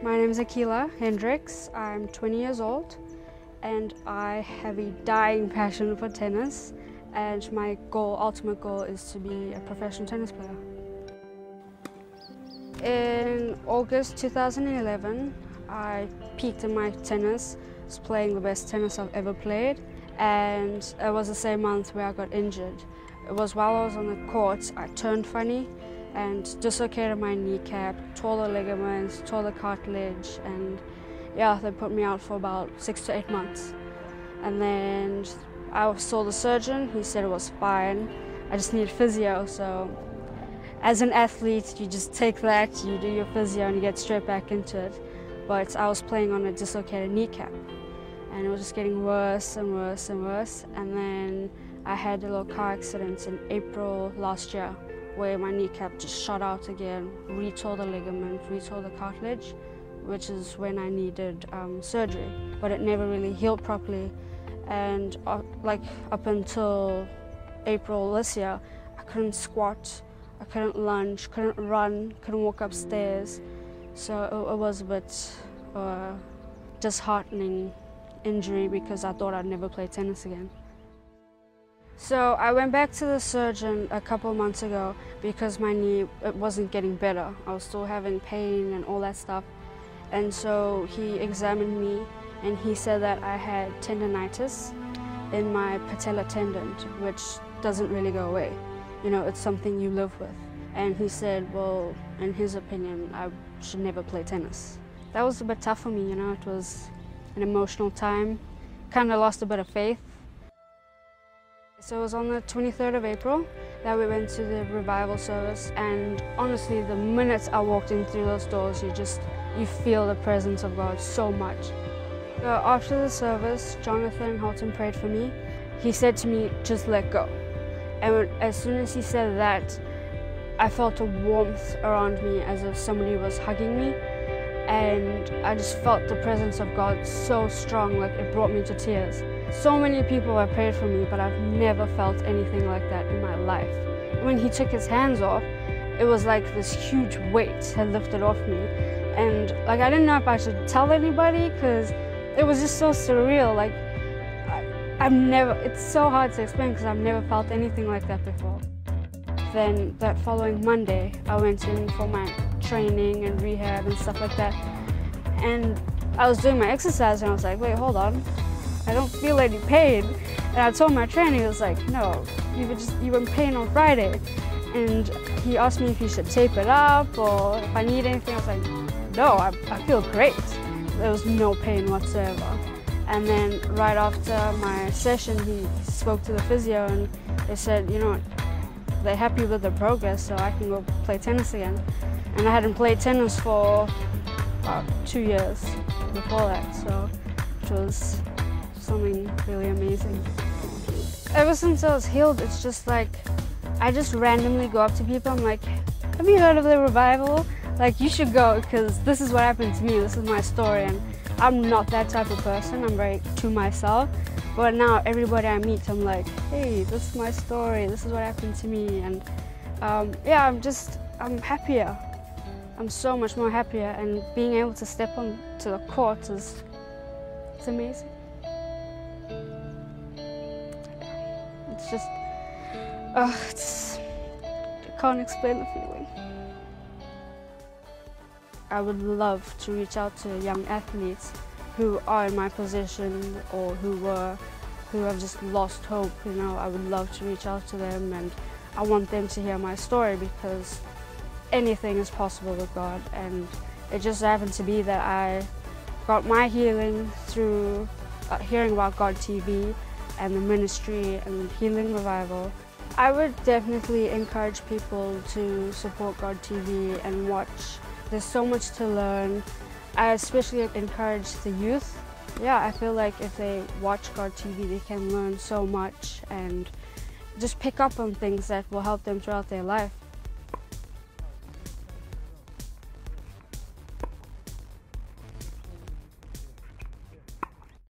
My name is Aqilah Hendricks. I'm 20 years old and I have a dying passion for tennis, and my ultimate goal is to be a professional tennis player. In August 2011, I peaked in my tennis. I was playing the best tennis I've ever played, and it was the same month where I got injured. It was while I was on the court, I turned funny and dislocated my kneecap, tore the ligaments, tore the cartilage, and yeah, they put me out for about 6 to 8 months. And then I saw the surgeon. He said it was fine. I just needed physio, so as an athlete, you just take that, you do your physio and you get straight back into it. But I was playing on a dislocated kneecap and it was just getting worse and worse and worse. And then I had a little car accident in April last year where my kneecap just shot out again, retore the ligament, retore the cartilage, which is when I needed surgery. But it never really healed properly. And up until April this year, I couldn't squat, I couldn't lunge, couldn't run, couldn't walk upstairs. So it was a bit disheartening injury because I thought I'd never play tennis again. So I went back to the surgeon a couple months ago because my knee, it wasn't getting better. I was still having pain and all that stuff. And so he examined me and he said that I had tendonitis in my patella tendon, which doesn't really go away. You know, it's something you live with. And he said, well, in his opinion, I should never play tennis. That was a bit tough for me, you know, it was an emotional time. Kind of lost a bit of faith. So it was on the 23rd of April that we went to the revival service, and honestly, the minute I walked in through those doors, you feel the presence of God so much. So after the service, Jonathan Holton prayed for me. He said to me, just let go. And as soon as he said that, I felt a warmth around me as if somebody was hugging me, and I just felt the presence of God so strong, like it brought me to tears. So many people have prayed for me, but I've never felt anything like that in my life. When he took his hands off, it was like this huge weight had lifted off me. And like I didn't know if I should tell anybody because it was just so surreal. Like it's so hard to explain because I've never felt anything like that before. Then that following Monday, I went in for my training and rehab and stuff like that. And I was doing my exercise and I was like, wait, hold on. I don't feel any pain. And I told my trainer, he was like, no, you were in pain on Friday. And he asked me if he should tape it up or if I need anything. I was like, no, I feel great. There was no pain whatsoever. And then right after my session, he spoke to the physio and they said, you know what, they're happy with the progress, so I can go play tennis again. And I hadn't played tennis for about 2 years before that, so it was something really amazing. Ever since I was healed, it's just like, I just randomly go up to people, I'm like, have you heard of the revival? Like, you should go, because this is what happened to me, this is my story, and I'm not that type of person, I'm very to myself. But now everybody I meet, I'm like, hey, this is my story, this is what happened to me, and yeah, I'm happier. I'm so much more happier, and being able to step onto the court it's amazing. It's just, I can't explain the feeling. I would love to reach out to young athletes who are in my position or who have just lost hope. You know, I would love to reach out to them, and I want them to hear my story because anything is possible with God. And it just happened to be that I got my healing through hearing about God TV and the ministry and Healing Revival. I would definitely encourage people to support God TV and watch. There's so much to learn. I especially encourage the youth. Yeah, I feel like if they watch God TV, they can learn so much and just pick up on things that will help them throughout their life.